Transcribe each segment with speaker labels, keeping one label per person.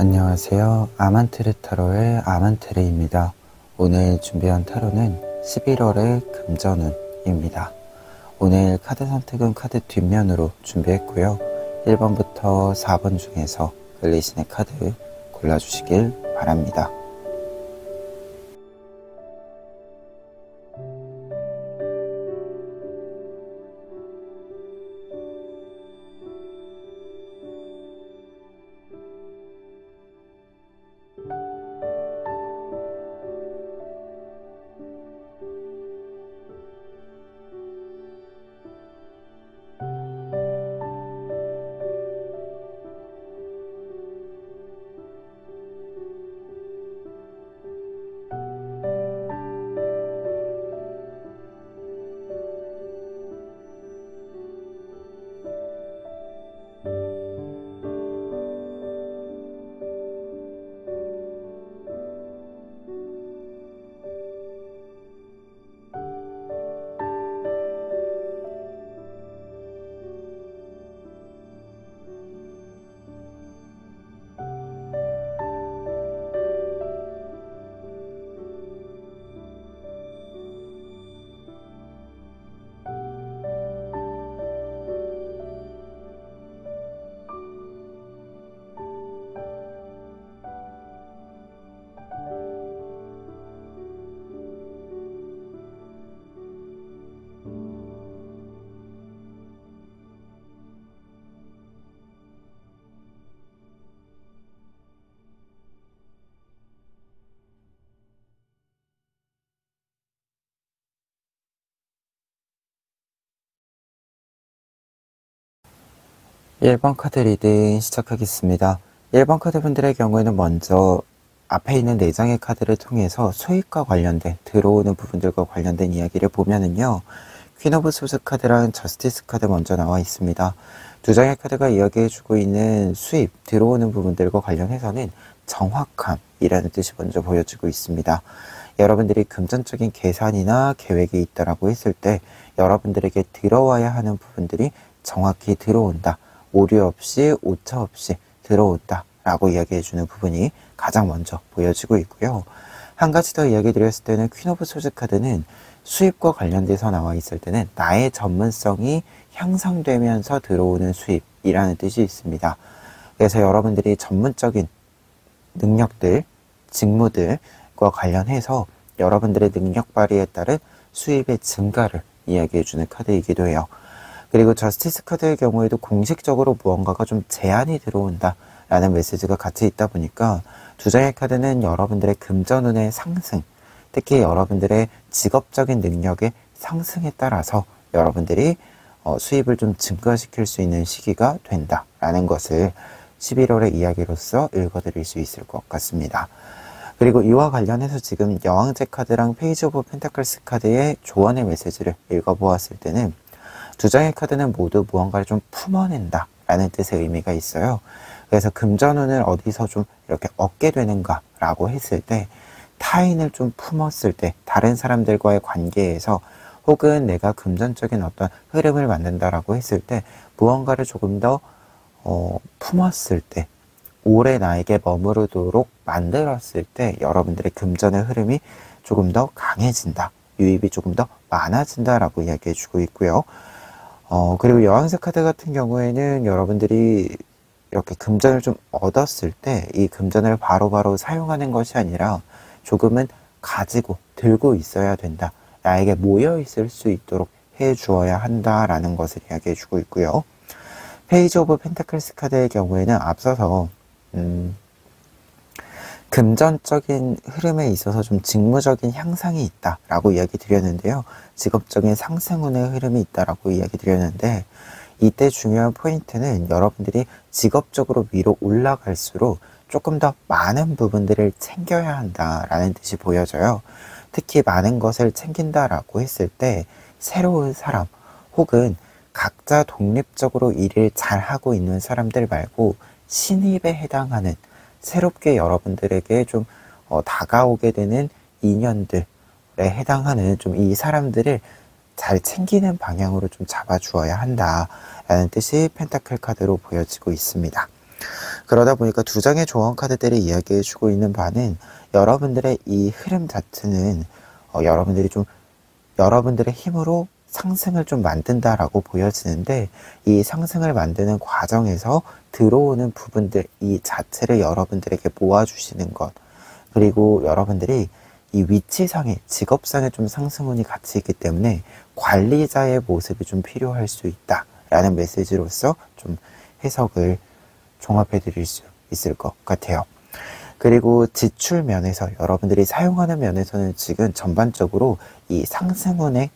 Speaker 1: 안녕하세요. 아만트르 타로의 아만트르입니다. 오늘 준비한 타로는 11월의 금전운입니다. 오늘 카드 선택은 카드 뒷면으로 준비했고요. 1번부터 4번 중에서 끌리시는 카드 골라주시길 바랍니다. 일 번 카드 리딩 시작하겠습니다. 1번 카드 분들의 경우에는 먼저 앞에 있는 4장의 카드를 통해서 수익과 관련된 들어오는 부분들과 관련된 이야기를 보면은요, 퀸 오브 소드 카드랑 저스티스 카드 먼저 나와 있습니다. 2장의 카드가 이야기해주고 있는 수입, 들어오는 부분들과 관련해서는 정확함이라는 뜻이 먼저 보여지고 있습니다. 여러분들이 금전적인 계산이나 계획이 있다라고 했을 때 여러분들에게 들어와야 하는 부분들이 정확히 들어온다, 오류 없이 오차 없이 들어온다 라고 이야기해주는 부분이 가장 먼저 보여지고 있고요. 한 가지 더 이야기 드렸을 때는 퀸 오브 소드 카드는 수입과 관련돼서 나와 있을 때는 나의 전문성이 향상되면서 들어오는 수입이라는 뜻이 있습니다. 그래서 여러분들이 전문적인 능력들, 직무들과 관련해서 여러분들의 능력 발휘에 따른 수입의 증가를 이야기해주는 카드이기도 해요. 그리고 저스티스 카드의 경우에도 공식적으로 무언가가 좀 제한이 들어온다 라는 메시지가 같이 있다 보니까 2장의 카드는 여러분들의 금전운의 상승, 특히 여러분들의 직업적인 능력의 상승에 따라서 여러분들이 수입을 좀 증가시킬 수 있는 시기가 된다 라는 것을 11월의 이야기로서 읽어드릴 수 있을 것 같습니다. 그리고 이와 관련해서 지금 여왕제 카드랑 페이지 오브 펜타클스 카드의 조언의 메시지를 읽어보았을 때는 2장의 카드는 모두 무언가를 좀 품어낸다 라는 뜻의 의미가 있어요. 그래서 금전운을 어디서 좀 이렇게 얻게 되는가 라고 했을 때, 타인을 좀 품었을 때, 다른 사람들과의 관계에서 혹은 내가 금전적인 어떤 흐름을 만든다라고 했을 때 무언가를 조금 더 품었을 때, 오래 나에게 머무르도록 만들었을 때 여러분들의 금전의 흐름이 조금 더 강해진다, 유입이 조금 더 많아진다 라고 이야기해 주고 있고요. 그리고 여왕새 카드 같은 경우에는 여러분들이 이렇게 금전을 좀 얻었을 때 이 금전을 바로바로 사용하는 것이 아니라 조금은 가지고 들고 있어야 된다, 나에게 모여 있을 수 있도록 해 주어야 한다라는 것을 이야기해 주고 있고요. 페이지 오브 펜타클스 카드의 경우에는 앞서서 금전적인 흐름에 있어서 좀 직무적인 향상이 있다라고 이야기 드렸는데요. 직업적인 상승운의 흐름이 있다라고 이야기 드렸는데, 이때 중요한 포인트는 여러분들이 직업적으로 위로 올라갈수록 조금 더 많은 부분들을 챙겨야 한다라는 뜻이 보여져요. 특히 많은 것을 챙긴다라고 했을 때 새로운 사람 혹은 각자 독립적으로 일을 잘하고 있는 사람들 말고 신입에 해당하는, 새롭게 여러분들에게 좀 다가오게 되는 인연들에 해당하는 좀 이 사람들을 잘 챙기는 방향으로 좀 잡아주어야 한다라는 뜻이 펜타클 카드로 보여지고 있습니다. 그러다 보니까 두 장의 조언 카드들이 이야기해주고 있는 바는 여러분들의 이 흐름 자체는 여러분들의 힘으로 상승을 좀 만든다라고 보여지는데, 이 상승을 만드는 과정에서 들어오는 부분들 이 자체를 여러분들에게 모아주시는 것, 그리고 여러분들이 이 위치상의 직업상에 좀 상승운이 같이 있기 때문에 관리자의 모습이 좀 필요할 수 있다라는 메시지로서 좀 해석을 종합해 드릴 수 있을 것 같아요. 그리고 지출 면에서 여러분들이 사용하는 면에서는 지금 전반적으로 이 상승운의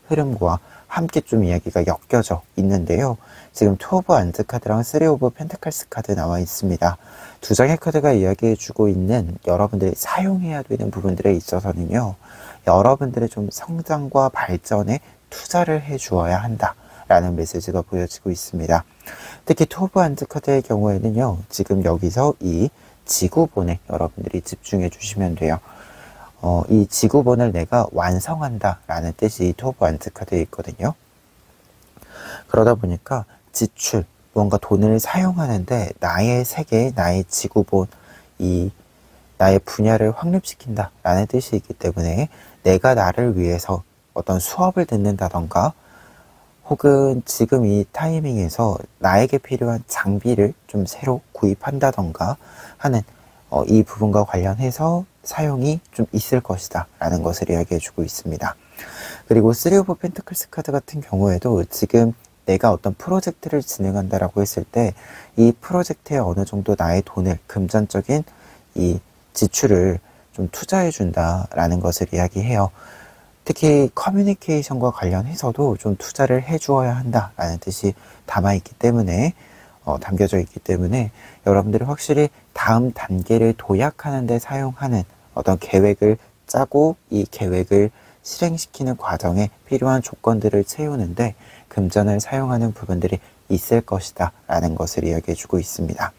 Speaker 1: 흐름과 함께 좀 이야기가 엮여져 있는데요. 지금 투 오브 안즈 카드랑 쓰리 오브 펜타클스 카드 나와 있습니다. 두 장의 카드가 이야기해주고 있는 여러분들이 사용해야 되는 부분들에 있어서는요, 여러분들의 좀 성장과 발전에 투자를 해 주어야 한다 라는 메시지가 보여지고 있습니다. 특히 투 오브 안즈 카드의 경우에는요, 지금 여기서 이 지구본에 여러분들이 집중해 주시면 돼요. 이 지구본을 내가 완성한다 라는 뜻이 투 오브 안즈 카드에 있거든요. 그러다 보니까 지출, 뭔가 돈을 사용하는데 나의 세계, 나의 지구본, 나의 분야를 확립시킨다 라는 뜻이 있기 때문에 내가 나를 위해서 어떤 수업을 듣는다던가, 혹은 지금 이 타이밍에서 나에게 필요한 장비를 좀 새로 구입한다던가 하는 이 부분과 관련해서 사용이 좀 있을 것이다 라는 것을 이야기해주고 있습니다. 그리고 쓰리 오브 펜타클스 카드 같은 경우에도 지금 내가 어떤 프로젝트를 진행한다라고 했을 때 이 프로젝트에 어느 정도 나의 돈을, 금전적인 이 지출을 좀 투자해 준다라는 것을 이야기해요. 특히 커뮤니케이션과 관련해서도 좀 투자를 해 주어야 한다라는 뜻이 담겨져 있기 때문에 여러분들이 확실히 다음 단계를 도약하는 데 사용하는 어떤 계획을 짜고 이 계획을 실행시키는 과정에 필요한 조건들을 채우는데 금전을 사용하는 부분들이 있을 것이다 라는 것을 이야기해 주고 있습니다.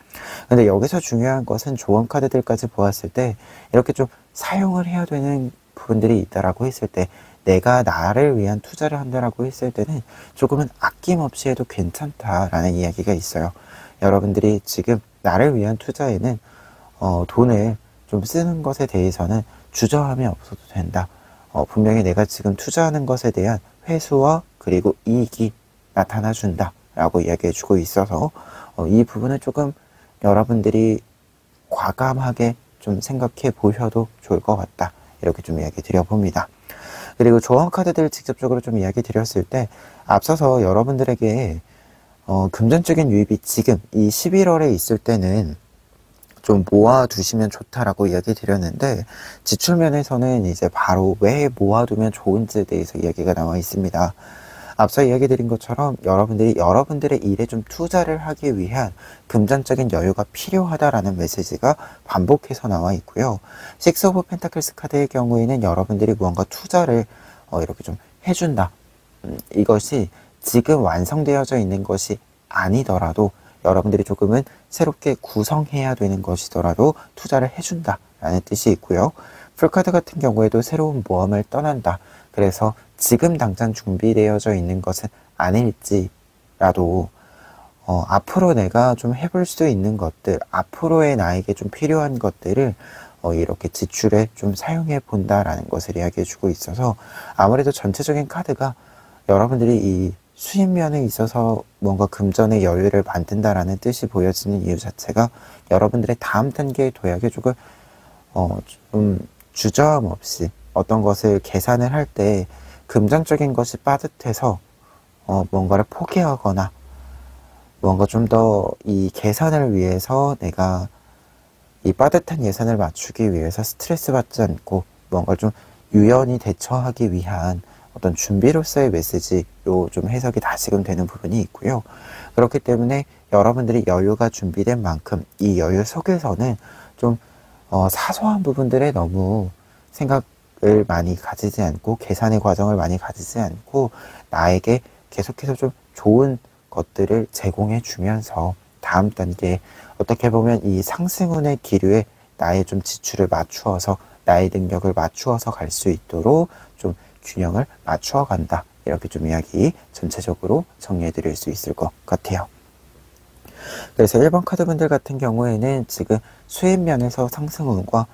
Speaker 1: 근데 여기서 중요한 것은 조언 카드들까지 보았을 때 이렇게 좀 사용을 해야 되는 부분들이 있다라고 했을 때, 내가 나를 위한 투자를 한다라고 했을 때는 조금은 아낌없이 해도 괜찮다라는 이야기가 있어요. 여러분들이 지금 나를 위한 투자에는 돈을 좀 쓰는 것에 대해서는 주저함이 없어도 된다. 분명히 내가 지금 투자하는 것에 대한 회수와 그리고 이익이 나타나준다 라고 이야기해주고 있어서 이 부분을 조금 여러분들이 과감하게 좀 생각해 보셔도 좋을 것 같다, 이렇게 좀 이야기 드려봅니다. 그리고 조언 카드들 직접적으로 좀 이야기 드렸을 때, 앞서서 여러분들에게 금전적인 유입이 지금 이 11월에 있을 때는 좀 모아두시면 좋다라고 이야기 드렸는데, 지출 면에서는 이제 바로 왜 모아두면 좋은지에 대해서 이야기가 나와 있습니다. 앞서 이야기 드린 것처럼 여러분들이 여러분들의 일에 좀 투자를 하기 위한 금전적인 여유가 필요하다라는 메시지가 반복해서 나와 있고요. 식스 오브 펜타클스 카드의 경우에는 여러분들이 무언가 투자를 이렇게 좀 해준다. 이것이 지금 완성되어져 있는 것이 아니더라도 여러분들이 조금은 새롭게 구성해야 되는 것이더라도 투자를 해준다 라는 뜻이 있고요. 풀카드 같은 경우에도 새로운 모험을 떠난다. 그래서 지금 당장 준비되어져 있는 것은 아닐지라도 앞으로 내가 좀 해볼 수 있는 것들, 앞으로의 나에게 좀 필요한 것들을 이렇게 지출에 좀 사용해 본다라는 것을 이야기해 주고 있어서, 아무래도 전체적인 카드가 여러분들이 이 수입면에 있어서 뭔가 금전의 여유를 만든다라는 뜻이 보여지는 이유 자체가 여러분들의 다음 단계의 도약에 조금 좀 주저함 없이 어떤 것을 계산을 할 때 금전적인 것이 빠듯해서 뭔가를 포기하거나, 뭔가 좀 더 이 계산을 위해서 내가 이 빠듯한 예산을 맞추기 위해서 스트레스 받지 않고 뭔가 좀 유연히 대처하기 위한 어떤 준비로서의 메시지로 좀 해석이 다시금 되는 부분이 있고요. 그렇기 때문에 여러분들이 여유가 준비된 만큼 이 여유 속에서는 좀 사소한 부분들에 너무 생각을 많이 가지지 않고, 계산의 과정을 많이 가지지 않고 나에게 계속해서 좀 좋은 것들을 제공해 주면서 다음 단계에 어떻게 보면 이 상승운의 기류에 나의 좀 지출을 맞추어서, 나의 능력을 맞추어서 갈 수 있도록 좀 균형을 맞추어 간다, 이렇게 좀 이야기 전체적으로 정리해 드릴 수 있을 것 같아요. 그래서 1번 카드분들 같은 경우에는 지금 수입면에서 상승운과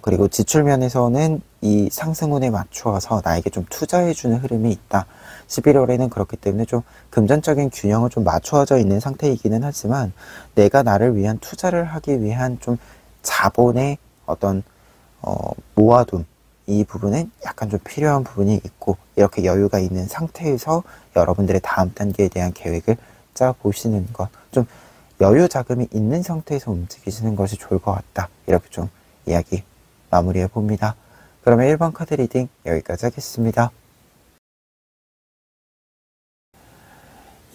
Speaker 1: 그리고 지출면에서는 이 상승운에 맞추어서 나에게 좀 투자해주는 흐름이 있다. 11월에는 그렇기 때문에 좀 금전적인 균형은 좀 맞추어져 있는 상태이기는 하지만 내가 나를 위한 투자를 하기 위한 좀 자본의 어떤 모아둠, 이 부분은 약간 좀 필요한 부분이 있고 이렇게 여유가 있는 상태에서 여러분들의 다음 단계에 대한 계획을 짜보시는 것, 좀 여유 자금이 있는 상태에서 움직이시는 것이 좋을 것 같다. 이렇게 좀 이야기 마무리해 봅니다. 그러면 1번 카드 리딩 여기까지 하겠습니다.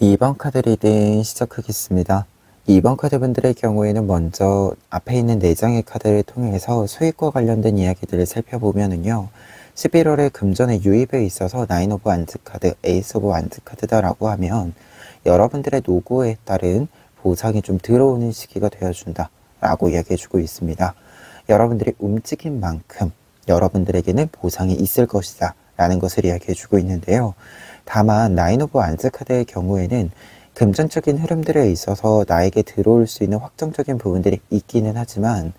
Speaker 1: 2번 카드 리딩 시작하겠습니다. 2번 카드분들의 경우에는 먼저 앞에 있는 4장의 카드를 통해서 수익과 관련된 이야기들을 살펴보면은요. 11월에 금전의 유입에 있어서 나인 오브 완즈 카드, 에이스 오브 완즈 카드다라고 하면 여러분들의 노고에 따른 보상이 좀 들어오는 시기가 되어준다 라고 이야기해주고 있습니다. 여러분들이 움직인 만큼 여러분들에게는 보상이 있을 것이다 라는 것을 이야기해주고 있는데요. 다만 나인 오브 완즈 카드의 경우에는 금전적인 흐름들에 있어서 나에게 들어올 수 있는 확정적인 부분들이 있기는 하지만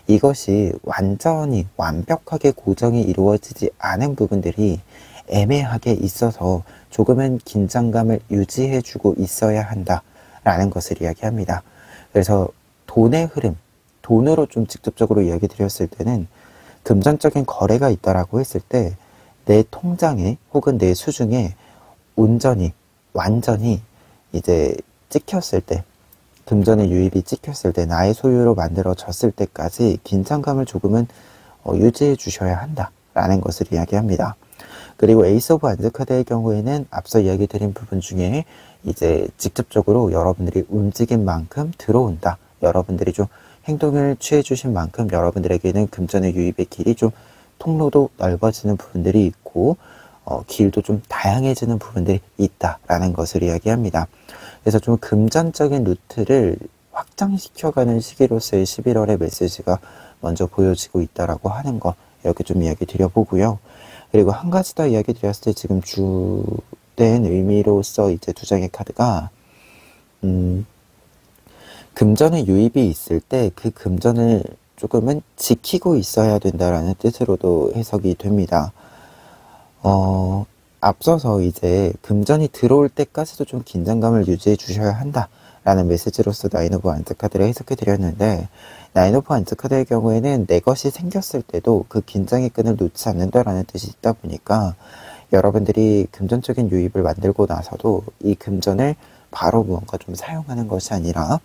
Speaker 1: 이것이 완전히 완벽하게 고정이 이루어지지 않은 부분들이 애매하게 있어서 조금은 긴장감을 유지해주고 있어야 한다라는 것을 이야기합니다. 그래서 돈의 흐름, 돈으로 좀 직접적으로 이야기 드렸을 때는 금전적인 거래가 있다라고 했을 때 내 통장에 혹은 내 수중에 온전히 완전히 이제 찍혔을 때, 금전의 유입이 찍혔을 때, 나의 소유로 만들어졌을 때까지 긴장감을 조금은 유지해 주셔야 한다라는 것을 이야기합니다. 그리고 에이스 오브 완즈 카드의 경우에는 앞서 이야기 드린 부분 중에 이제 직접적으로 여러분들이 움직인 만큼 들어온다. 여러분들이 좀 행동을 취해 주신 만큼 여러분들에게는 금전의 유입의 길이 좀 통로도 넓어지는 부분들이 있고 길도 좀 다양해지는 부분들이 있다라는 것을 이야기합니다. 그래서 좀 금전적인 루트를 확장시켜가는 시기로서의 11월의 메시지가 먼저 보여지고 있다라고 하는 거 이렇게 좀 이야기 드려보고요. 그리고 한 가지 더 이야기 드렸을 때 지금 주된 의미로서 이제 2장의 카드가 금전의 유입이 있을 때 그 금전을 조금은 지키고 있어야 된다라는 뜻으로도 해석이 됩니다. 앞서서 이제 금전이 들어올 때까지도 좀 긴장감을 유지해 주셔야 한다라는 메시지로서 나인 오브 완즈 카드를 해석해 드렸는데 나인 오브 완즈 카드의 경우에는 내 것이 생겼을 때도 그 긴장의 끈을 놓지 않는다라는 뜻이 있다 보니까 여러분들이 금전적인 유입을 만들고 나서도 이 금전을 바로 무언가 좀 사용하는 것이 아니라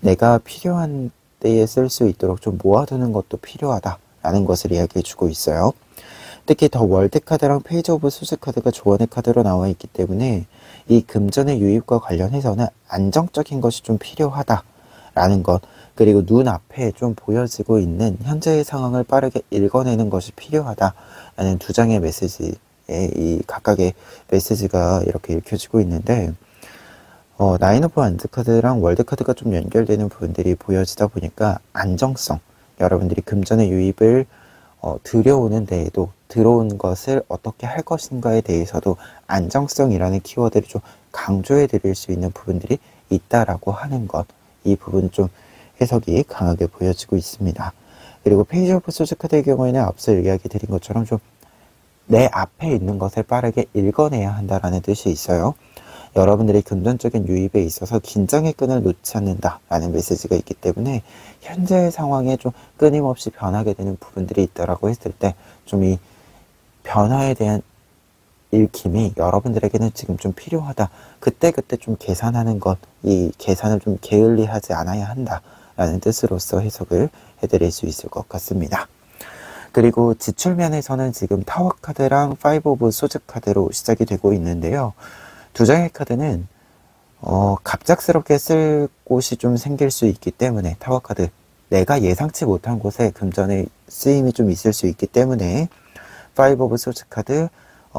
Speaker 1: 내가 필요한 때에 쓸 수 있도록 좀 모아두는 것도 필요하다라는 것을 이야기해 주고 있어요. 특히 더 월드 카드랑 페이지 오브 수즈 카드가 조언의 카드로 나와 있기 때문에 이 금전의 유입과 관련해서는 안정적인 것이 좀 필요하다라는 것, 그리고 눈앞에 좀 보여지고 있는 현재의 상황을 빠르게 읽어내는 것이 필요하다라는 2장의 메시지에 이 각각의 메시지가 이렇게 읽혀지고 있는데 나인 오브 완즈 카드랑 월드 카드가 좀 연결되는 부분들이 보여지다 보니까 안정성, 여러분들이 금전의 유입을 들여오는 데에도 들어온 것을 어떻게 할 것인가에 대해서도 안정성이라는 키워드를 좀 강조해 드릴 수 있는 부분들이 있다라고 하는 것, 이 부분 좀 해석이 강하게 보여지고 있습니다. 그리고 페이지 오브 소즈 카드의 경우에는 앞서 이야기 드린 것처럼 좀 내 앞에 있는 것을 빠르게 읽어내야 한다라는 뜻이 있어요. 여러분들의 금전적인 유입에 있어서 긴장의 끈을 놓지 않는다라는 메시지가 있기 때문에 현재의 상황에 좀 끊임없이 변하게 되는 부분들이 있다라고 했을 때 좀 이 변화에 대한 읽힘이 여러분들에게는 지금 좀 필요하다. 그때그때 좀 계산하는 것, 이 계산을 좀 게을리하지 않아야 한다라는 뜻으로서 해석을 해드릴 수 있을 것 같습니다. 그리고 지출면에서는 지금 타워 카드랑 파이브 오브 소즈 카드로 시작이 되고 있는데요. 2장의 카드는 갑작스럽게 쓸 곳이 좀 생길 수 있기 때문에 타워 카드, 내가 예상치 못한 곳에 금전의 쓰임이 좀 있을 수 있기 때문에 파이브 오브 소즈 카드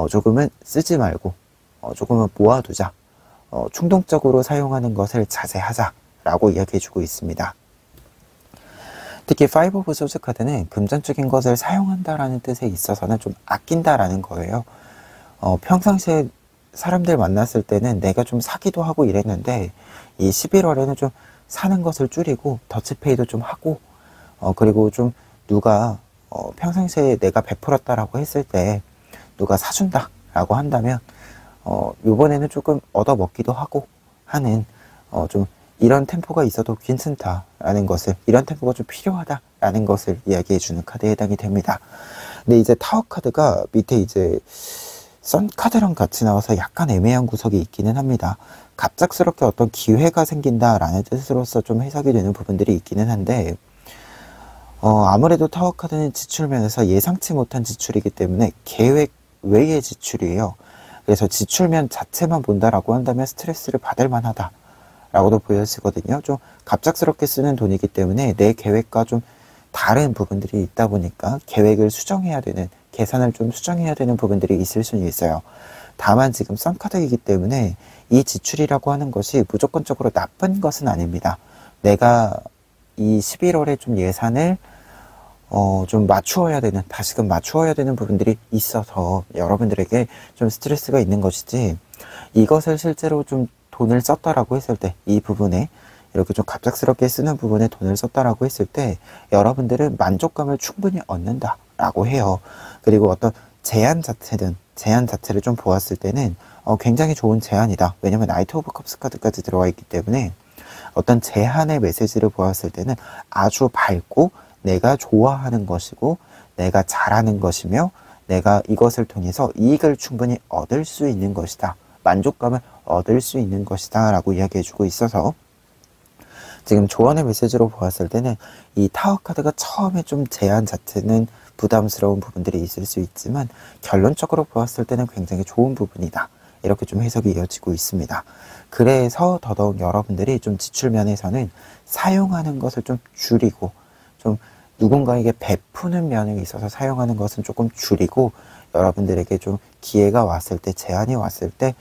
Speaker 1: 조금은 쓰지 말고 조금은 모아두자, 충동적으로 사용하는 것을 자제하자라고 이야기해주고 있습니다. 특히 파이브 오브 소즈 카드는 금전적인 것을 사용한다라는 뜻에 있어서는 좀 아낀다라는 거예요. 평상시에 사람들 만났을 때는 내가 좀 사기도 하고 이랬는데 이 11월에는 좀 사는 것을 줄이고 더치페이도 좀 하고 그리고 좀 누가 평상시에 내가 베풀었다라고 했을 때 누가 사준다 라고 한다면 요번에는 조금 얻어먹기도 하고 하는 좀 이런 템포가 있어도 괜찮다라는 것을, 이런 템포가 좀 필요하다라는 것을 이야기해 주는 카드에 해당이 됩니다. 근데 이제 타워 카드가 밑에 이제 선 카드랑 같이 나와서 약간 애매한 구석이 있기는 합니다. 갑작스럽게 어떤 기회가 생긴다라는 뜻으로서 좀 해석이 되는 부분들이 있기는 한데 아무래도 타워 카드는 지출면에서 예상치 못한 지출이기 때문에 계획 외의 지출이에요. 그래서 지출면 자체만 본다라고 한다면 스트레스를 받을 만하다 라고도 보여지거든요. 좀 갑작스럽게 쓰는 돈이기 때문에 내 계획과 좀 다른 부분들이 있다 보니까 계획을 수정해야 되는, 계산을 좀 수정해야 되는 부분들이 있을 수는 있어요. 다만 지금 썬카드이기 때문에 이 지출이라고 하는 것이 무조건적으로 나쁜 것은 아닙니다. 내가 이 11월에 좀 예산을 좀 맞추어야 되는, 다시금 맞추어야 되는 부분들이 있어서 여러분들에게 좀 스트레스가 있는 것이지, 이것을 실제로 좀 돈을 썼다라고 했을 때, 이 부분에 이렇게 좀 갑작스럽게 쓰는 부분에 돈을 썼다라고 했을 때 여러분들은 만족감을 충분히 얻는다라고 해요. 그리고 어떤 제안 자체를 좀 보았을 때는 굉장히 좋은 제안이다. 왜냐면 나이트 오브 컵스 카드까지 들어와 있기 때문에 어떤 제안의 메시지를 보았을 때는 아주 밝고 내가 좋아하는 것이고 내가 잘하는 것이며 내가 이것을 통해서 이익을 충분히 얻을 수 있는 것이다. 만족감을 얻을 수 있는 것이다 라고 이야기해주고 있어서 지금 조언의 메시지로 보았을 때는 이 타워 카드가 처음에 좀 제안 자체는 부담스러운 부분들이 있을 수 있지만 결론적으로 보았을 때는 굉장히 좋은 부분이다. 이렇게 좀 해석이 이어지고 있습니다. 그래서 더더욱 여러분들이 좀 지출 면에서는 사용하는 것을 좀 줄이고 좀 누군가에게 베푸는 면에 있어서 사용하는 것은 조금 줄이고 여러분들에게 좀 기회가 왔을 때, 제안이 왔을 때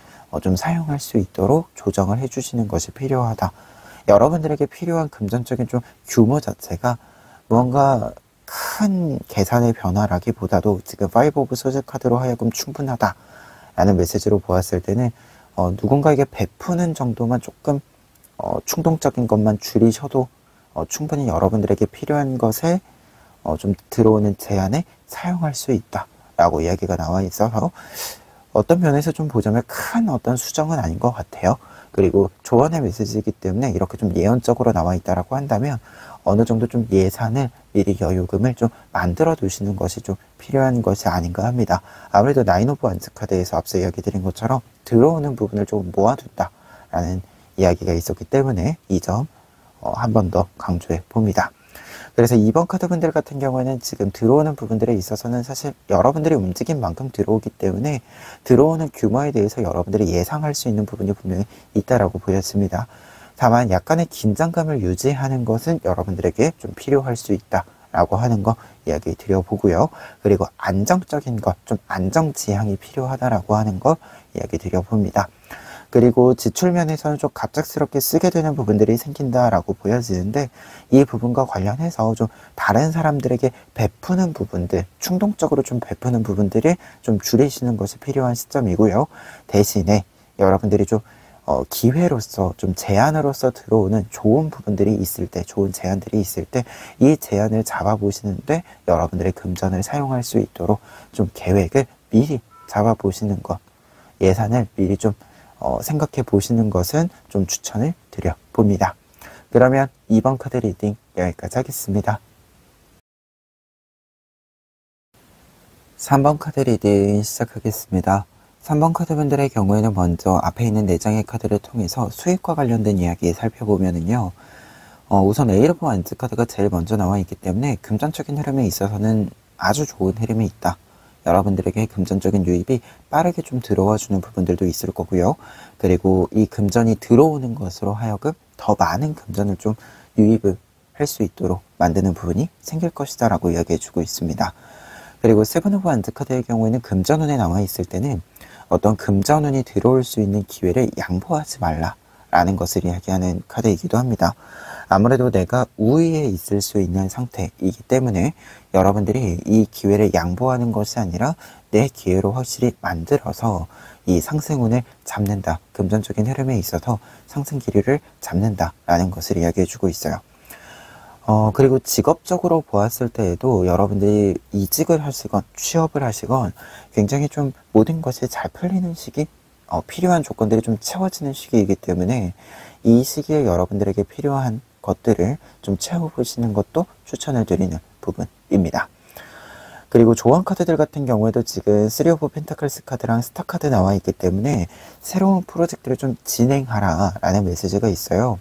Speaker 1: 좀 사용할 수 있도록 조정을 해주시는 것이 필요하다. 여러분들에게 필요한 금전적인 좀 규모 자체가 뭔가 큰 계산의 변화라기보다도 지금 5 오브 소드 카드로 하여금 충분하다 라는 메시지로 보았을 때는 누군가에게 베푸는 정도만 조금 충동적인 것만 줄이셔도 충분히 여러분들에게 필요한 것에 좀 들어오는 제안에 사용할 수 있다 라고 이야기가 나와 있어서 어떤 면에서 좀 보자면 큰 어떤 수정은 아닌 것 같아요. 그리고 조언의 메시지이기 때문에 이렇게 좀 예언적으로 나와 있다라고 한다면 어느 정도 좀 예산을 미리 여유금을 좀 만들어 두시는 것이 좀 필요한 것이 아닌가 합니다. 아무래도 나인 오브 원스 카드에서 앞서 이야기 드린 것처럼 들어오는 부분을 좀 모아둔다 라는 이야기가 있었기 때문에 이 점 한 번 더 강조해 봅니다. 그래서 2번 카드분들 같은 경우에는 지금 들어오는 부분들에 있어서는 사실 여러분들이 움직인 만큼 들어오기 때문에 들어오는 규모에 대해서 여러분들이 예상할 수 있는 부분이 분명히 있다라고 보였습니다. 다만 약간의 긴장감을 유지하는 것은 여러분들에게 좀 필요할 수 있다라고 하는 거 이야기 드려보고요. 그리고 안정적인 것, 좀 안정지향이 필요하다라고 하는 거 이야기 드려봅니다. 그리고 지출면에서는 좀 갑작스럽게 쓰게 되는 부분들이 생긴다라고 보여지는데 이 부분과 관련해서 좀 다른 사람들에게 베푸는 부분들, 충동적으로 좀 베푸는 부분들을 좀 줄이시는 것이 필요한 시점이고요. 대신에 여러분들이 좀 기회로서, 좀 제안으로서 들어오는 좋은 부분들이 있을 때, 좋은 제안들이 있을 때 이 제안을 잡아보시는데 여러분들의 금전을 사용할 수 있도록 좀 계획을 미리 잡아보시는 것, 예산을 미리 좀 생각해 보시는 것은 좀 추천을 드려 봅니다. 그러면 2번 카드 리딩 여기까지 하겠습니다. 3번 카드 리딩 시작하겠습니다. 3번 카드분들의 경우에는 먼저 앞에 있는 4장의 카드를 통해서 수익과 관련된 이야기 살펴보면은요. 우선 에이트 오브 원스 카드가 제일 먼저 나와 있기 때문에 금전적인 흐름에 있어서는 아주 좋은 흐름이 있다. 여러분들에게 금전적인 유입이 빠르게 좀 들어와 주는 부분들도 있을 거고요. 그리고 이 금전이 들어오는 것으로 하여금 더 많은 금전을 좀 유입을 할 수 있도록 만드는 부분이 생길 것이다 라고 이야기해 주고 있습니다. 그리고 세븐 오브 원스 카드의 경우에는 금전운에 나와 있을 때는 어떤 금전운이 들어올 수 있는 기회를 양보하지 말라 라는 것을 이야기하는 카드이기도 합니다. 아무래도 내가 우위에 있을 수 있는 상태이기 때문에 여러분들이 이 기회를 양보하는 것이 아니라 내 기회로 확실히 만들어서 이 상승운을 잡는다. 금전적인 흐름에 있어서 상승 기류를 잡는다라는 것을 이야기해주고 있어요. 그리고 직업적으로 보았을 때에도 여러분들이 이직을 하시건 취업을 하시건 굉장히 좀 모든 것이 잘 풀리는 시기, 필요한 조건들이 좀 채워지는 시기이기 때문에 이 시기에 여러분들에게 필요한 것들을 좀 채워보시는 것도 추천을 드리는 부분입니다. 그리고 조언 카드들 같은 경우에도 지금 3 오브 펜타클스 카드랑 스타 카드 나와 있기 때문에 새로운 프로젝트를 좀 진행하라 라는 메시지가 있어요.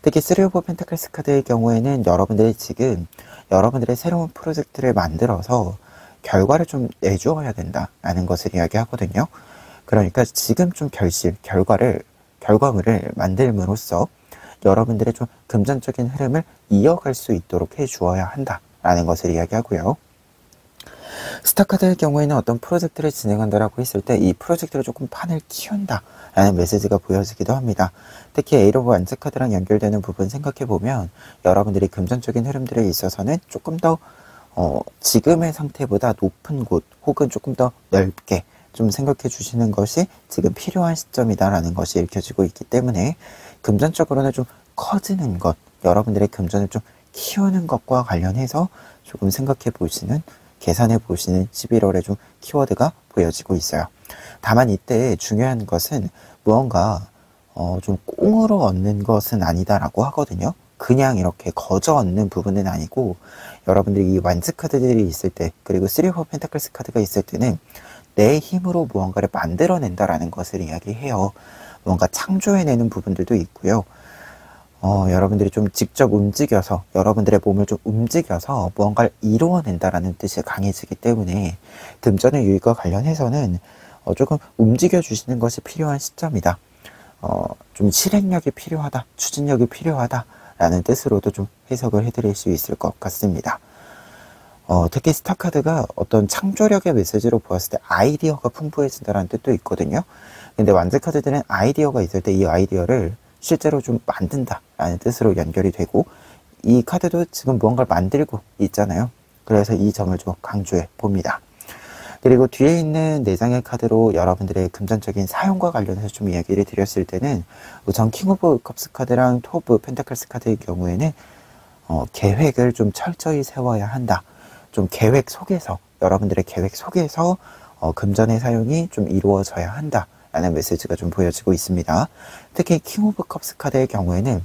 Speaker 1: 특히 3 오브 펜타클스 카드의 경우에는 여러분들이 지금 여러분들의 새로운 프로젝트를 만들어서 결과를 좀 내주어야 된다라는 것을 이야기하거든요. 그러니까 지금 좀 결과물을 만들므로써 여러분들의 좀 금전적인 흐름을 이어갈 수 있도록 해주어야 한다라는 것을 이야기하고요. 스타카드의 경우에는 어떤 프로젝트를 진행한다라고 했을 때 이 프로젝트를 조금 판을 키운다라는 메시지가 보여지기도 합니다. 특히 에이러 오브 완즈 카드랑 연결되는 부분 생각해보면 여러분들이 금전적인 흐름들에 있어서는 조금 더 지금의 상태보다 높은 곳 혹은 조금 더 넓게 좀 생각해 주시는 것이 지금 필요한 시점이다라는 것이 읽혀지고 있기 때문에 금전적으로는 좀 커지는 것, 여러분들의 금전을 좀 키우는 것과 관련해서 조금 생각해 보시는, 계산해 보시는 11월의 좀 키워드가 보여지고 있어요. 다만 이때 중요한 것은 무언가 좀 꽁으로 얻는 것은 아니다라고 하거든요. 그냥 이렇게 거저 얻는 부분은 아니고 여러분들이 이 완즈 카드들이 있을 때, 그리고 3 오브 펜타클스 카드가 있을 때는 내 힘으로 무언가를 만들어낸다라는 것을 이야기해요. 뭔가 창조해내는 부분들도 있고요. 여러분들이 좀 직접 움직여서, 여러분들의 몸을 좀 움직여서 무언가를 이루어낸다라는 뜻이 강해지기 때문에 금전의 유익과 관련해서는 조금 움직여주시는 것이 필요한 시점이다. 좀 실행력이 필요하다, 추진력이 필요하다라는 뜻으로도 좀 해석을 해드릴 수 있을 것 같습니다. 특히 스타카드가 어떤 창조력의 메시지로 보았을 때 아이디어가 풍부해진다는 뜻도 있거든요. 근데 완즈 카드들은 아이디어가 있을 때 이 아이디어를 실제로 좀 만든다라는 뜻으로 연결이 되고, 이 카드도 지금 무언가를 만들고 있잖아요. 그래서 이 점을 좀 강조해 봅니다. 그리고 뒤에 있는 4장의 카드로 여러분들의 금전적인 사용과 관련해서 좀 이야기를 드렸을 때는 우선 킹 오브 컵스 카드랑 투 오브 펜타클스 카드의 경우에는 계획을 좀 철저히 세워야 한다. 좀 계획 속에서, 여러분들의 계획 속에서 금전의 사용이 좀 이루어져야 한다 라는 메시지가 좀 보여지고 있습니다. 특히 킹 오브 컵스 카드의 경우에는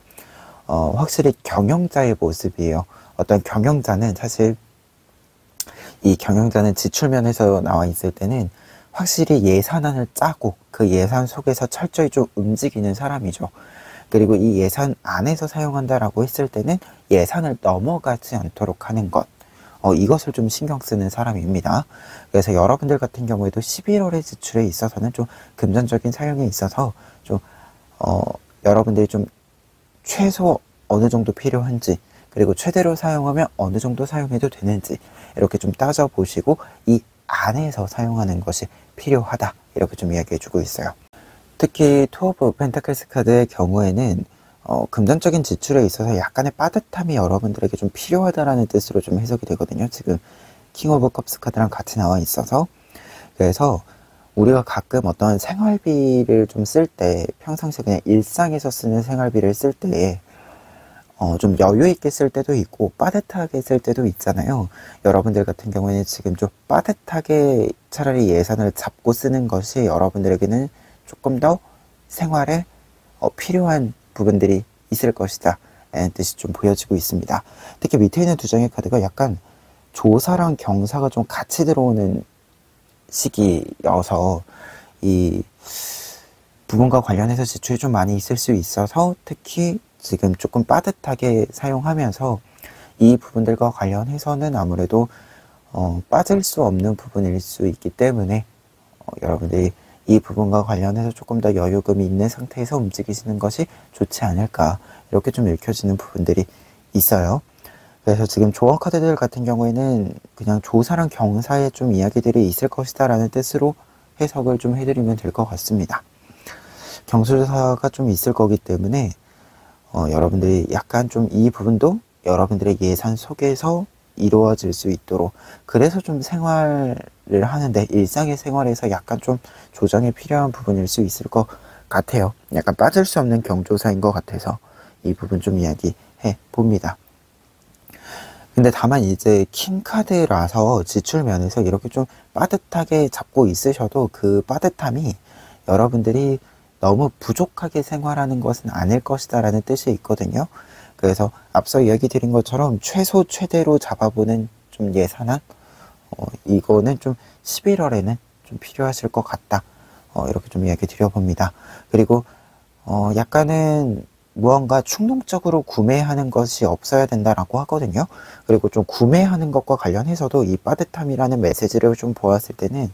Speaker 1: 확실히 경영자의 모습이에요. 어떤 경영자는 사실 이 경영자는 지출면에서 나와 있을 때는 확실히 예산안을 짜고 그 예산 속에서 철저히 좀 움직이는 사람이죠. 그리고 이 예산 안에서 사용한다라고 했을 때는 예산을 넘어가지 않도록 하는 것, 이것을 좀 신경 쓰는 사람입니다. 그래서 여러분들 같은 경우에도 11월의 지출에 있어서는 좀 금전적인 사용에 있어서 좀 여러분들이 좀 최소 어느 정도 필요한지, 그리고 최대로 사용하면 어느 정도 사용해도 되는지 이렇게 좀 따져보시고 이 안에서 사용하는 것이 필요하다, 이렇게 좀 이야기해주고 있어요. 특히 투 오브 펜타클스 카드의 경우에는 금전적인 지출에 있어서 약간의 빠듯함이 여러분들에게 좀 필요하다라는 뜻으로 좀 해석이 되거든요. 지금 킹 오브 컵스 카드랑 같이 나와 있어서. 그래서 우리가 가끔 어떤 생활비를 좀 쓸 때, 평상시에 그냥 일상에서 쓰는 생활비를 쓸 때 좀 여유 있게 쓸 때도 있고 빠듯하게 쓸 때도 있잖아요. 여러분들 같은 경우에는 지금 좀 빠듯하게 차라리 예산을 잡고 쓰는 것이 여러분들에게는 조금 더 생활에 필요한 부분들이 있을 것이다 라는 뜻이 좀 보여지고 있습니다. 특히 밑에 있는 2장의 카드가 약간 조사랑 경사가 좀 같이 들어오는 시기여서 이 부분과 관련해서 지출이 좀 많이 있을 수 있어서 특히 지금 조금 빠듯하게 사용하면서 이 부분들과 관련해서는 아무래도 빠질 수 없는 부분일 수 있기 때문에 여러분들이 이 부분과 관련해서 조금 더 여유금이 있는 상태에서 움직이시는 것이 좋지 않을까, 이렇게 좀 읽혀지는 부분들이 있어요. 그래서 지금 조언 카드들 같은 경우에는 그냥 조사랑 경사의 좀 이야기들이 있을 것이다 라는 뜻으로 해석을 좀 해드리면 될 것 같습니다. 경술사가 좀 있을 거기 때문에 여러분들이 약간 좀 이 부분도 여러분들의 예산 속에서 이루어질 수 있도록, 그래서 좀 생활을 하는데 일상의 생활에서 약간 좀 조정이 필요한 부분일 수 있을 것 같아요. 약간 빠질 수 없는 경조사인 것 같아서 이 부분 좀 이야기해 봅니다. 근데 다만 이제 킹카드라서 지출 면에서 이렇게 좀 빠듯하게 잡고 있으셔도 그 빠듯함이 여러분들이 너무 부족하게 생활하는 것은 아닐 것이다 라는 뜻이 있거든요. 그래서 앞서 이야기 드린 것처럼 최소 최대로 잡아보는 좀 예산안, 이거는 좀 11월에는 좀 필요하실 것 같다. 이렇게 좀 이야기 드려봅니다. 그리고 약간은 무언가 충동적으로 구매하는 것이 없어야 된다라고 하거든요. 그리고 좀 구매하는 것과 관련해서도 이 빠듯함이라는 메시지를 좀 보았을 때는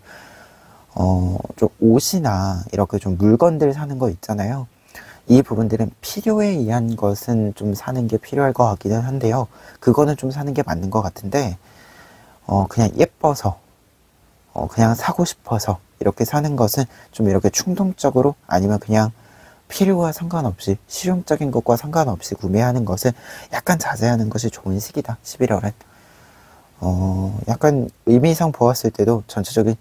Speaker 1: 좀 옷이나 이렇게 좀 물건들 사는 거 있잖아요. 이 부분들은 필요에 의한 것은 좀 사는 게 필요할 것 같기는 한데요. 그거는 좀 사는 게 맞는 것 같은데, 그냥 예뻐서, 그냥 사고 싶어서 이렇게 사는 것은 좀 이렇게 충동적으로 아니면 그냥 필요와 상관없이 실용적인 것과 상관없이 구매하는 것을 약간 자제하는 것이 좋은 시기다. 11월은. 약간 의미상 보았을 때도 전체적인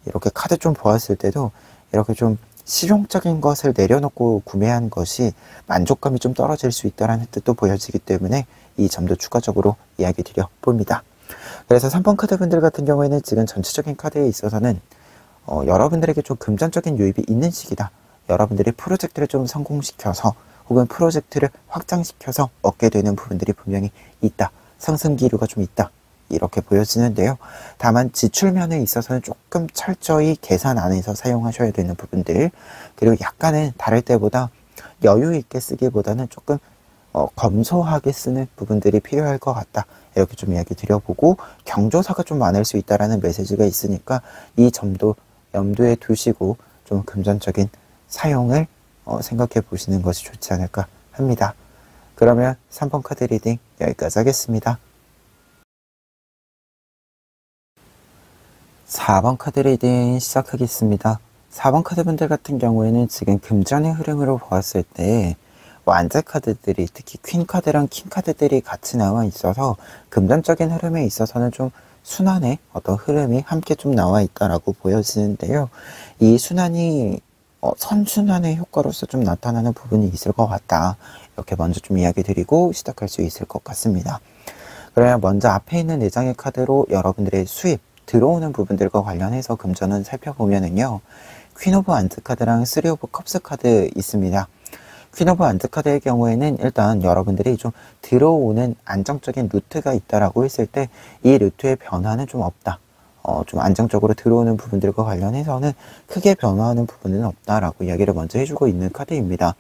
Speaker 1: 이렇게 카드 좀 보았을 때도 이렇게 좀 실용적인 것을 내려놓고 구매하는 것이 만족감이 좀 떨어질 수 있다는 뜻도 보여지기 때문에 이 점도 추가적으로 이야기 드려 봅니다. 그래서 3번 카드 분들 같은 경우에는 지금 전체적인 카드에 있어서는 여러분들에게 좀 금전적인 유입이 있는 시기다. 여러분들이 프로젝트를 좀 성공시켜서 혹은 프로젝트를 확장시켜서 얻게 되는 부분들이 분명히 있다. 상승 기류가 좀 있다. 이렇게 보여지는데요. 다만 지출면에 있어서는 조금 철저히 계산 안에서 사용하셔야 되는 부분들, 그리고 약간은 다를 때보다 여유 있게 쓰기보다는 조금 검소하게 쓰는 부분들이 필요할 것 같다. 이렇게 좀 이야기 드려보고, 경조사가 좀 많을 수 있다라는 메시지가 있으니까 이 점도 염두에 두시고 좀 금전적인 사용을 생각해 보시는 것이 좋지 않을까 합니다. 그러면 3번 카드 리딩 여기까지 하겠습니다. 4번 카드 리딩 시작하겠습니다. 4번 카드 분들 같은 경우에는 지금 금전의 흐름으로 보았을 때 완제 카드들이, 특히 퀸 카드랑 킹 카드들이 같이 나와 있어서 금전적인 흐름에 있어서는 좀 순환의 어떤 흐름이 함께 좀 나와 있다라고 보여지는데요. 이 순환이 선순환의 효과로서 좀 나타나는 부분이 있을 것 같다. 이렇게 먼저 좀 이야기 드리고 시작할 수 있을 것 같습니다. 그러면 먼저 앞에 있는 4장의 카드로 여러분들의 수입, 들어오는 부분들과 관련해서 금전은 살펴보면은요. 퀸 오브 안트 카드랑 3 오브 컵스 카드 있습니다. 퀸 오브 안트 카드의 경우에는 일단 여러분들이 좀 들어오는 안정적인 루트가 있다라고 했을 때 이 루트의 변화는 좀 없다. 좀 안정적으로 들어오는 부분들과 관련해서는 크게 변화하는 부분은 없다라고 이야기를 먼저 해주고 있는 카드입니다.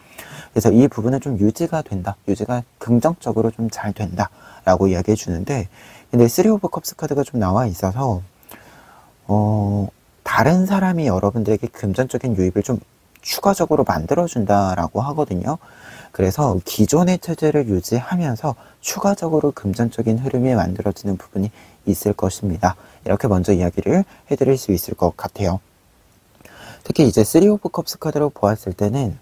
Speaker 1: 그래서 이 부분은 좀 유지가 된다. 유지가 긍정적으로 좀 잘 된다. 라고 이야기해 주는데, 근데 3 오브 컵스 카드가 좀 나와 있어서, 다른 사람이 여러분들에게 금전적인 유입을 좀 추가적으로 만들어준다라고 하거든요. 그래서 기존의 체제를 유지하면서 추가적으로 금전적인 흐름이 만들어지는 부분이 있을 것입니다. 이렇게 먼저 이야기를 해드릴 수 있을 것 같아요. 특히 이제 3 오브 컵스 카드로 보았을 때는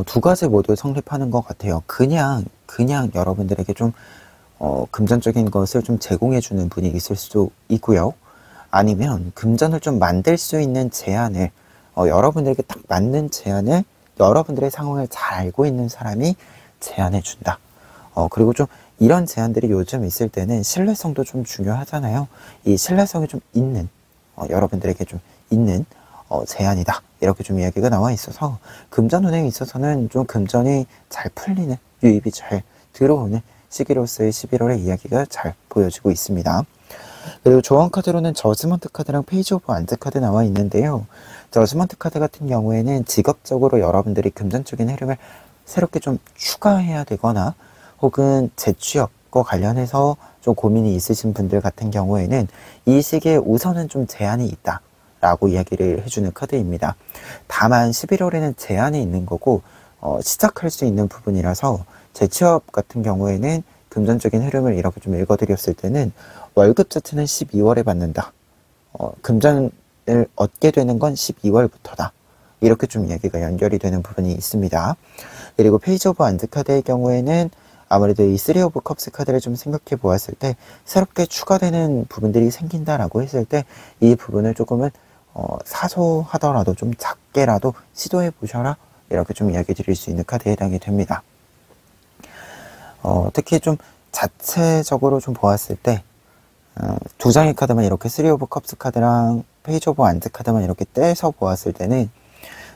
Speaker 1: 두 가지 모두 성립하는 것 같아요. 그냥 여러분들에게 좀 금전적인 것을 좀 제공해주는 분이 있을 수도 있고요. 아니면 금전을 좀 만들 수 있는 제안을, 여러분들에게 딱 맞는 제안을 여러분들의 상황을 잘 알고 있는 사람이 제안해준다. 그리고 좀 이런 제안들이 요즘 있을 때는 신뢰성도 좀 중요하잖아요. 이 신뢰성이 좀 있는, 여러분들에게 좀 있는 제안이다. 이렇게 좀 이야기가 나와 있어서 금전 운행에 있어서는 좀 금전이 잘 풀리는, 유입이 잘 들어오는 시기로서의 11월의 이야기가 잘 보여지고 있습니다. 그리고 조언 카드로는 저지먼트 카드랑 페이지 오브 안트 카드 나와 있는데요. 저지먼트 카드 같은 경우에는 직업적으로 여러분들이 금전적인 흐름을 새롭게 좀 추가해야 되거나 혹은 재취업과 관련해서 좀 고민이 있으신 분들 같은 경우에는 이 시기에 우선은 좀 제한이 있다 라고 이야기를 해주는 카드입니다. 다만 11월에는 제한이 있는 거고 시작할 수 있는 부분이라서 재취업 같은 경우에는 금전적인 흐름을 이렇게 좀 읽어드렸을 때는 월급 자체는 12월에 받는다. 금전을 얻게 되는 건 12월부터다. 이렇게 좀 이야기가 연결이 되는 부분이 있습니다. 그리고 페이지 오브 안드 카드의 경우에는 아무래도 이 쓰리 오브 컵스 카드를 좀 생각해 보았을 때 새롭게 추가되는 부분들이 생긴다라고 했을 때 이 부분을 조금은 사소하더라도 좀 작게라도 시도해 보셔라, 이렇게 좀 이야기 드릴 수 있는 카드에 해당이 됩니다. 특히 좀 자체적으로 좀 보았을 때 두 장의 카드만 이렇게 쓰리 오브 컵스 카드랑 페이지 오브 안드 카드만 이렇게 떼서 보았을 때는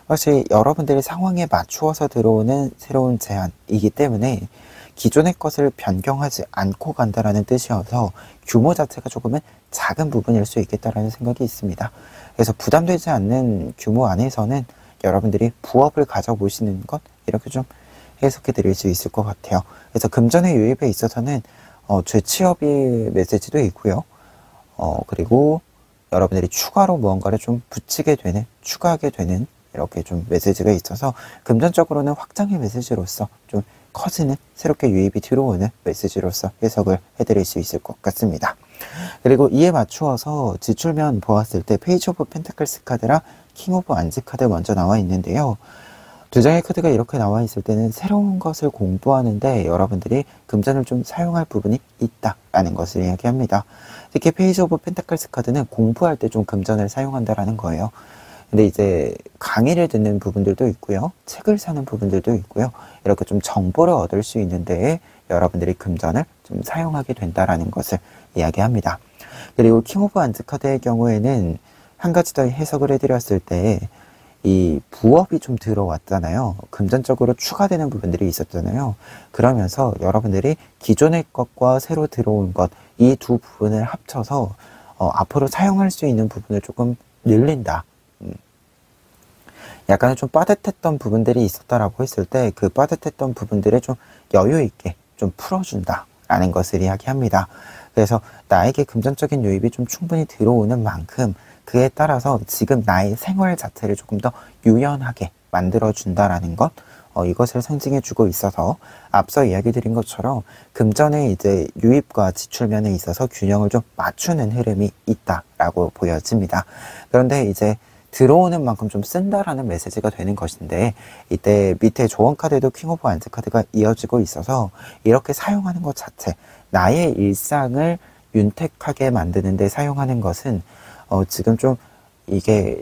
Speaker 1: 확실히 여러분들의 상황에 맞추어서 들어오는 새로운 제안이기 때문에 기존의 것을 변경하지 않고 간다라는 뜻이어서 규모 자체가 조금은 작은 부분일 수 있겠다라는 생각이 있습니다. 그래서 부담되지 않는 규모 안에서는 여러분들이 부업을 가져보시는 것, 이렇게 좀 해석해 드릴 수 있을 것 같아요. 그래서 금전의 유입에 있어서는 재취업의 메시지도 있고요. 그리고 여러분들이 추가로 무언가를 좀 붙이게 되는, 추가하게 되는 이렇게 좀 메시지가 있어서 금전적으로는 확장의 메시지로서 좀 커지는, 새롭게 유입이 들어오는 메시지로서 해석을 해드릴 수 있을 것 같습니다. 그리고 이에 맞추어서 지출면 보았을 때 페이지 오브 펜타클스 카드랑 킹 오브 안즈 카드 먼저 나와 있는데요. 두 장의 카드가 이렇게 나와 있을 때는 새로운 것을 공부하는데 여러분들이 금전을 좀 사용할 부분이 있다라는 것을 이야기합니다. 특히 페이지 오브 펜타클스 카드는 공부할 때 좀 금전을 사용한다라는 거예요. 근데 이제 강의를 듣는 부분들도 있고요. 책을 사는 부분들도 있고요. 이렇게 좀 정보를 얻을 수 있는 데에 여러분들이 금전을 좀 사용하게 된다라는 것을 이야기합니다. 그리고 킹 오브 안즈 카드의 경우에는 한 가지 더 해석을 해드렸을 때 이 부업이 좀 들어왔잖아요. 금전적으로 추가되는 부분들이 있었잖아요. 그러면서 여러분들이 기존의 것과 새로 들어온 것, 이 두 부분을 합쳐서 앞으로 사용할 수 있는 부분을 조금 늘린다. 약간 좀 빠듯했던 부분들이 있었다라고 했을 때 그 빠듯했던 부분들을 좀 여유 있게 좀 풀어준다 라는 것을 이야기합니다. 그래서 나에게 금전적인 유입이 좀 충분히 들어오는 만큼 그에 따라서 지금 나의 생활 자체를 조금 더 유연하게 만들어준다라는 것, 이것을 상징해주고 있어서 앞서 이야기 드린 것처럼 금전의 이제 유입과 지출면에 있어서 균형을 좀 맞추는 흐름이 있다라고 보여집니다. 그런데 이제 들어오는 만큼 좀 쓴다라는 메시지가 되는 것인데, 이때 밑에 조언 카드에도 킹 오브 안즈 카드가 이어지고 있어서 이렇게 사용하는 것 자체, 나의 일상을 윤택하게 만드는 데 사용하는 것은 지금 좀 이게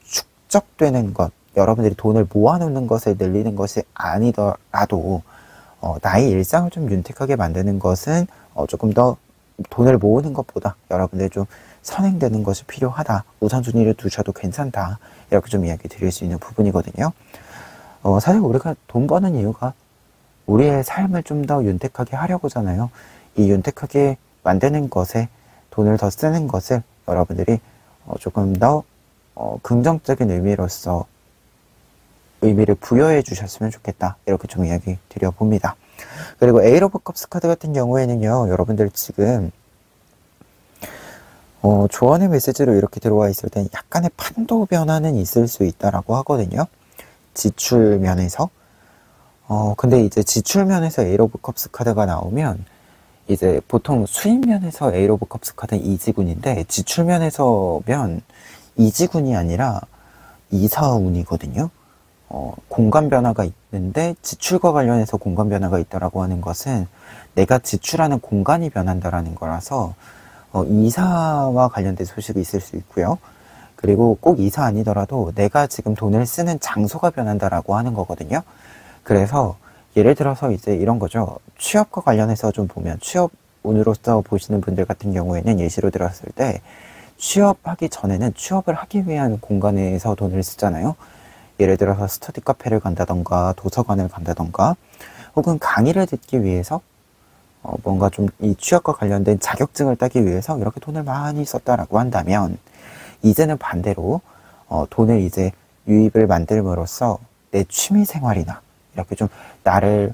Speaker 1: 축적되는 것, 여러분들이 돈을 모아놓는 것을 늘리는 것이 아니더라도 나의 일상을 좀 윤택하게 만드는 것은 조금 더 돈을 모으는 것보다 여러분들이 좀 선행되는 것이 필요하다, 우선순위를 두셔도 괜찮다, 이렇게 좀 이야기 드릴 수 있는 부분이거든요. 사실 우리가 돈 버는 이유가 우리의 삶을 좀 더 윤택하게 하려고 하잖아요. 이 윤택하게 만드는 것에 돈을 더 쓰는 것을 여러분들이 조금 더 긍정적인 의미로서 의미를 부여해 주셨으면 좋겠다, 이렇게 좀 이야기 드려봅니다. 그리고 에잇 오브 컵스 카드 같은 경우에는요, 여러분들 지금 조언의 메시지로 이렇게 들어와 있을 땐 약간의 판도 변화는 있을 수 있다라고 하거든요. 지출 면에서. 근데 이제 지출 면에서 에잇 오브 컵스 카드가 나오면 이제 보통 수입 면에서 에잇 오브 컵스 카드는 이지군인데 지출 면에서면 이지군이 아니라 이사운이거든요. 공간 변화가 있는데 지출과 관련해서 공간 변화가 있다라고 하는 것은 내가 지출하는 공간이 변한다라는 거라서 이사와 관련된 소식이 있을 수 있고요. 그리고 꼭 이사 아니더라도 내가 지금 돈을 쓰는 장소가 변한다라고 하는 거거든요. 그래서 예를 들어서 이제 이런 거죠. 취업과 관련해서 좀 보면 취업 운으로서 보시는 분들 같은 경우에는 예시로 들었을 때 취업하기 전에는 취업을 하기 위한 공간에서 돈을 쓰잖아요. 예를 들어서 스터디 카페를 간다던가 도서관을 간다던가 혹은 강의를 듣기 위해서 뭔가 좀 이 취업과 관련된 자격증을 따기 위해서 이렇게 돈을 많이 썼다라고 한다면 이제는 반대로 돈을 이제 유입을 만들므로써 내 취미 생활이나 이렇게 좀 나를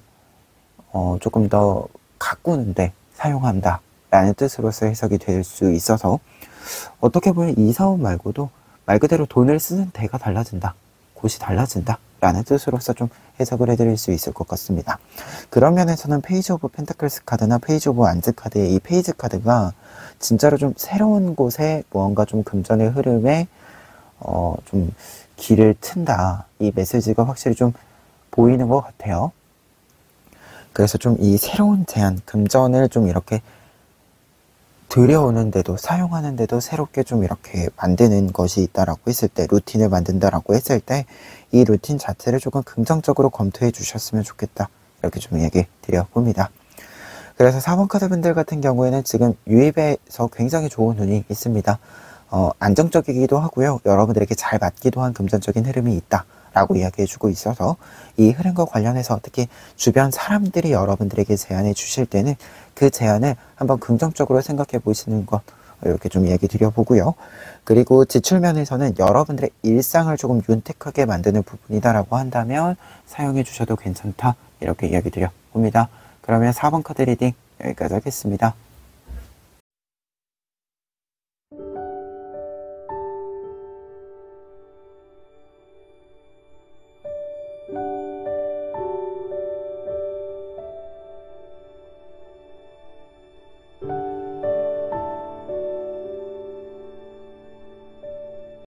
Speaker 1: 조금 더 가꾸는데 사용한다 라는 뜻으로서 해석이 될 수 있어서 어떻게 보면 이사원 말고도 말 그대로 돈을 쓰는 데가 달라진다, 곳이 달라진다 라는 뜻으로서 좀 해석을 해드릴 수 있을 것 같습니다. 그런 면에서는 페이지 오브 펜타클스 카드나 페이지 오브 안즈 카드의 이 페이지 카드가 진짜로 좀 새로운 곳에 무언가 좀 금전의 흐름에 좀 길을 튼다, 이 메시지가 확실히 좀 보이는 것 같아요. 그래서 좀 이 새로운 제안, 금전을 좀 이렇게 들여오는데도, 사용하는데도 새롭게 좀 이렇게 만드는 것이 있다라고 했을 때, 루틴을 만든다라고 했을 때, 이 루틴 자체를 조금 긍정적으로 검토해 주셨으면 좋겠다. 이렇게 좀 얘기 드려봅니다. 그래서 4번 카드 분들 같은 경우에는 지금 유입에서 굉장히 좋은 운이 있습니다. 안정적이기도 하고요. 여러분들에게 잘 맞기도 한 금전적인 흐름이 있다. 라고 이야기해주고 있어서 이 흐름과 관련해서 특히 주변 사람들이 여러분들에게 제안해 주실 때는 그 제안을 한번 긍정적으로 생각해 보시는 것 이렇게 좀 얘기 드려보고요. 그리고 지출면에서는 여러분들의 일상을 조금 윤택하게 만드는 부분이다라고 한다면 사용해 주셔도 괜찮다. 이렇게 이야기 드려봅니다. 그러면 4번 카드 리딩 여기까지 하겠습니다.